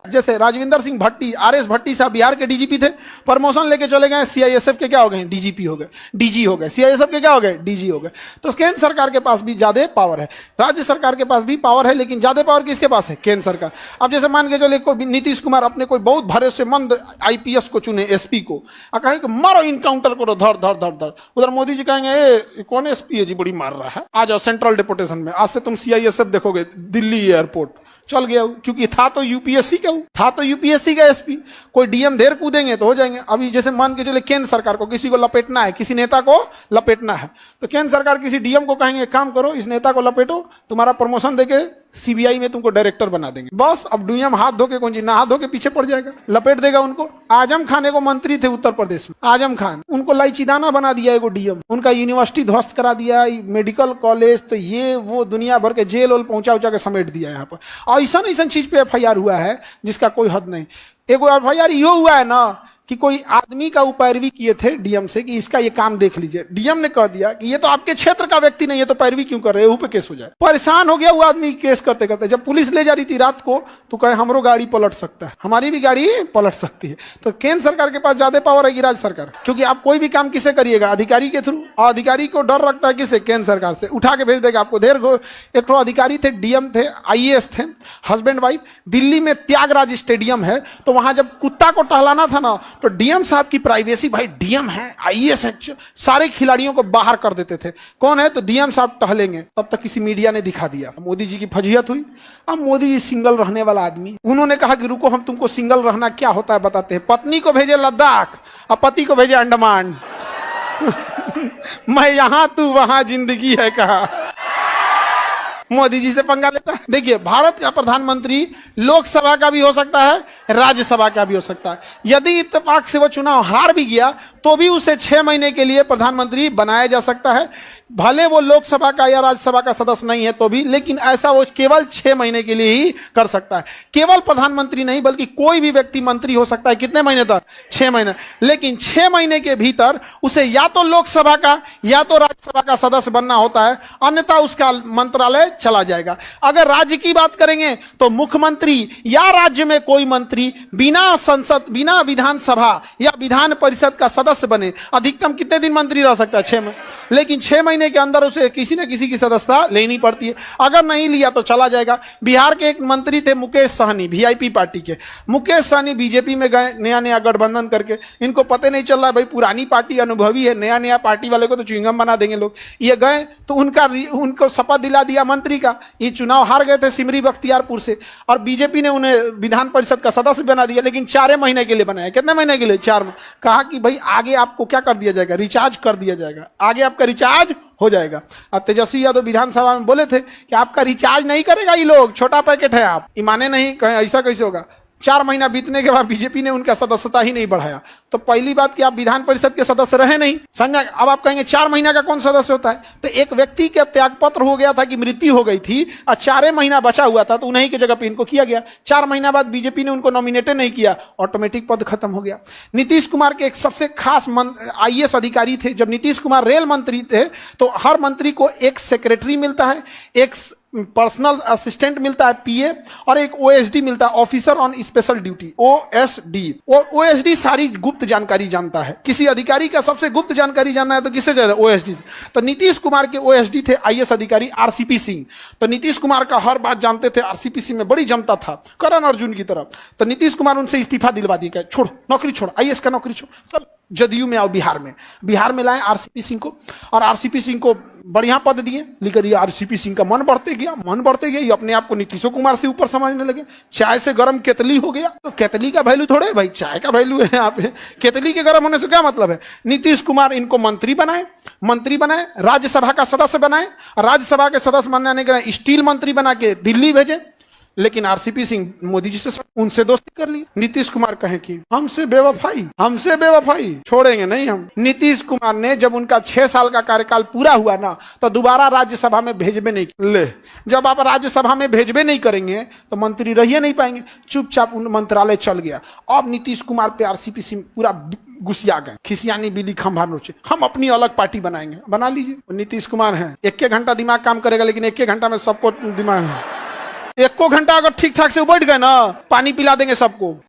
जैसे राजविंदर सिंह भट्टी, आरएस भट्टी साहब बिहार के डीजीपी थे, प्रमोशन लेके चले गए, सीआईएसएफ के क्या हो गए, डीजीपी हो गए, डीजी हो गए, सीआईएसएफ के क्या हो गए, डीजी हो गए। तो केंद्र सरकार के पास भी ज्यादा पावर है, राज्य सरकार के पास भी पावर है, लेकिन ज्यादा पावर किसके पास है, केंद्र सरकार। अब जैसे मान के चले कोई नीतीश कुमार अपने कोई बहुत भरोसेमंद आईपीएस को चुने, एसपी को, और कहें कि मारो इनकाउंटर करो, धर धर धर धर, उधर मोदी जी कहेंगे ए कौन एसपी है जी, बड़ी मार रहा है, आ जाओ सेंट्रल डिप्यूटेशन में, आज से तुम सीआईएसएफ देखोगे दिल्ली एयरपोर्ट। चल गया क्योंकि था तो यूपीएससी का, था तो यूपीएससी का एसपी। कोई डीएम देर कूदेंगे तो हो जाएंगे। अभी जैसे मान के चले केंद्र सरकार को किसी को लपेटना है, किसी नेता को लपेटना है, तो केंद्र सरकार किसी डीएम को कहेंगे काम करो, इस नेता को लपेटो, तुम्हारा प्रमोशन देके सीबीआई में तुमको डायरेक्टर बना देंगे। बस अब डीएम हाथ धो के कौन जी, ना हाथ धो के पीछे पड़ जाएगा, लपेट देगा उनको। आजम खान को मंत्री थे उत्तर प्रदेश में, आजम खान, उनको लाइची दाना बना दिया एगो डीएम, उनका यूनिवर्सिटी ध्वस्त करा दिया, मेडिकल कॉलेज, तो ये वो दुनिया भर के जेल ओल पहुंचा उचा के समेट दिया यहाँ पर। ऐसा ऐसा चीज पे एफआईआर हुआ है जिसका कोई हद नहीं। एगो एफआईआर यो हुआ है ना कि कोई आदमी का पैरवी किए थे डीएम से कि इसका ये काम देख लीजिए, डीएम ने कह दिया कि ये तो आपके क्षेत्र का व्यक्ति नहीं है तो पैरवी क्यों कर रहे हो, पे केस हो जाए। परेशान हो गया वो आदमी केस करते करते। जब पुलिस ले जा रही थी रात को तो कहे हमरो गाड़ी पलट सकता है, हमारी भी गाड़ी पलट सकती है। तो केंद्र सरकार के पास ज्यादा पावर है कि राज्य सरकार, क्योंकि आप कोई भी काम किसे करिएगा, अधिकारी के थ्रू, और अधिकारी को डर रखता है किसे, केंद्र सरकार से, उठा के भेज देगा आपको। एक तो अधिकारी थे, डीएम थे, आईएएस थे, हस्बैंड वाइफ। दिल्ली में त्यागराज स्टेडियम है, तो वहां जब कुत्ता को टहलाना था ना, तो डीएम साहब की प्राइवेसी, भाई डीएम है, आईएएस है, सारे खिलाड़ियों को बाहर कर देते थे। कौन है तो डीएम साहब टहलेंगे। तब तक किसी मीडिया ने दिखा दिया, मोदी जी की फजीहत हुई। अब मोदी जी सिंगल रहने वाला आदमी, उन्होंने कहा कि रुको हम तुमको सिंगल रहना क्या होता है बताते हैं। पत्नी को भेजे लद्दाख और पति को भेजे अंडमान। मैं यहां तू वहां, जिंदगी है कहां। मोदी जी से पंगा लेता है। देखिए, भारत का प्रधानमंत्री लोकसभा का भी हो सकता है, राज्यसभा का भी हो सकता है। यदि इत्तेफाक से वो चुनाव हार भी गया तो भी उसे 6 महीने के लिए प्रधानमंत्री बनाया जा सकता है, भले वो लोकसभा का या राज्यसभा का सदस्य नहीं है तो भी, लेकिन ऐसा वो केवल 6 महीने के लिए ही कर सकता है। केवल प्रधानमंत्री नहीं बल्कि कोई भी व्यक्ति मंत्री हो सकता है। कितने महीने तक? 6 महीने। लेकिन 6 महीने के भीतर उसे या तो लोकसभा का या तो राज्यसभा का सदस्य बनना होता है, अन्यथा उसका मंत्रालय चला जाएगा। अगर राज्य की बात करेंगे तो मुख्यमंत्री या राज्य में कोई मंत्री बिना संसद, बिना विधानसभा या विधान परिषद का सदस्य बने, अधिकतम कितने दिन मंत्री रह सकता है? 6 महीने। लेकिन 6 महीने के अंदर उसे किसी न किसी की सदस्यता लेनी पड़ती है। अगर नहीं लिया तो चला जाएगा। बिहार के एक मंत्री थे मुकेश सहनी, वीआईपी पार्टी के। मुकेश सहनी बीजेपी में गए नया नया गठबंधन करके। इनको पता नहीं चल रहा भाई पुरानी पार्टी अनुभवी है, नया नया पार्टी वाले को तो च्युइंगम बना देंगे लोग। ये गए तो उनको शपथ दिला दिया मंत्री का। ये चुनाव हार गए थे सिमरी बख्तियारपुर से, और बीजेपी ने उन्हें विधान परिषद का सदस्य बना दिया, लेकिन 4 महीने के लिए बनाया। कितने महीने के लिए? 4। कहा कि भाई आगे आपको क्या कर दिया जाएगा? रिचार्ज कर दिया जाएगा, आगे आपका रिचार्ज हो जाएगा। और तेजस्वी यादव विधानसभा में बोले थे कि आपका रिचार्ज नहीं करेगा ये लोग, छोटा पैकेट है आप। माने नहीं, कहें ऐसा कैसे होगा? 4 महीना बीतने के बाद बीजेपी ने उनका सदस्यता ही नहीं बढ़ाया। तो पहली बात कि आप विधान परिषद के सदस्य रहे नहीं, समझा? अब आप कहेंगे 4 महीना का कौन सदस्य होता है? तो एक व्यक्ति का त्यागपत्र हो गया था कि मृत्यु हो गई थी और 4 महीना बचा हुआ था, तो उन्हीं की जगह पे इनको किया गया। 4 महीना बाद बीजेपी ने उनको नॉमिनेटेड नहीं किया, ऑटोमेटिक पद खत्म हो गया। नीतीश कुमार के एक सबसे खास आईएएस अधिकारी थे। जब नीतीश कुमार रेल मंत्री थे तो हर मंत्री को एक सेक्रेटरी मिलता है, एक पर्सनल असिस्टेंट मिलता है पीए, और एक ओएसडी मिलता है, officer on special duty, OSD. OSD सारी गुप्त जानकारी जानता है। किसी अधिकारी का सबसे गुप्त जानकारी जानना है तो किससे जाना? ओएसडी से। तो नीतीश कुमार के ओएसडी थे आईएएस अधिकारी आरसीपी सिंह। तो नीतीश कुमार का हर बात जानते थे। आरसीपी सिंह में बड़ी जमता था, करण अर्जुन की तरफ। तो नीतीश कुमार उनसे इस्तीफा दिलवा दिया, छोड़ नौकरी छोड़, आईएएस का नौकरी छोड़, चल जदयू में आओ। बिहार में लाए आरसीपी सिंह को, और आरसीपी सिंह को बढ़िया पद दिए। लेकिन ये आरसीपी सिंह का मन बढ़ते गया, ये अपने आप को नीतीशो कुमार से ऊपर समझने लगे। चाय से गर्म केतली हो गया। तो केतली का वैल्यू थोड़े भाई, चाय का वैल्यू है यहाँ पे। केतली के गर्म होने से क्या मतलब है? नीतीश कुमार इनको मंत्री बनाए, राज्यसभा का सदस्य बनाए, राज्यसभा के सदस्य बनाने के लिए स्टील मंत्री बना के दिल्ली भेजे। लेकिन आरसीपी सिंह मोदी जी से उनसे दोस्ती कर ली। नीतीश कुमार कहे कि हमसे बेवफाई छोड़ेंगे नहीं हम। नीतीश कुमार ने जब उनका 6 साल का कार्यकाल पूरा हुआ ना, तो दोबारा राज्यसभा में भेजबे नहीं ले। जब आप राज्यसभा में भेजबे नहीं करेंगे तो मंत्री रहिए नहीं पाएंगे। चुपचाप उन मंत्रालय चल गया। अब नीतीश कुमार पे आरसीपी सिंह पूरा गुस्सिया गए, खिसियानी बिली खंभा नोचे, हम अपनी अलग पार्टी बनाएंगे। बना लीजिए। नीतीश कुमार है, 1 घंटा दिमाग काम करेगा, लेकिन 1 घंटा में सबको दिमाग है। एको घंटा अगर ठीक ठाक से बैठ गए ना, पानी पिला देंगे सबको।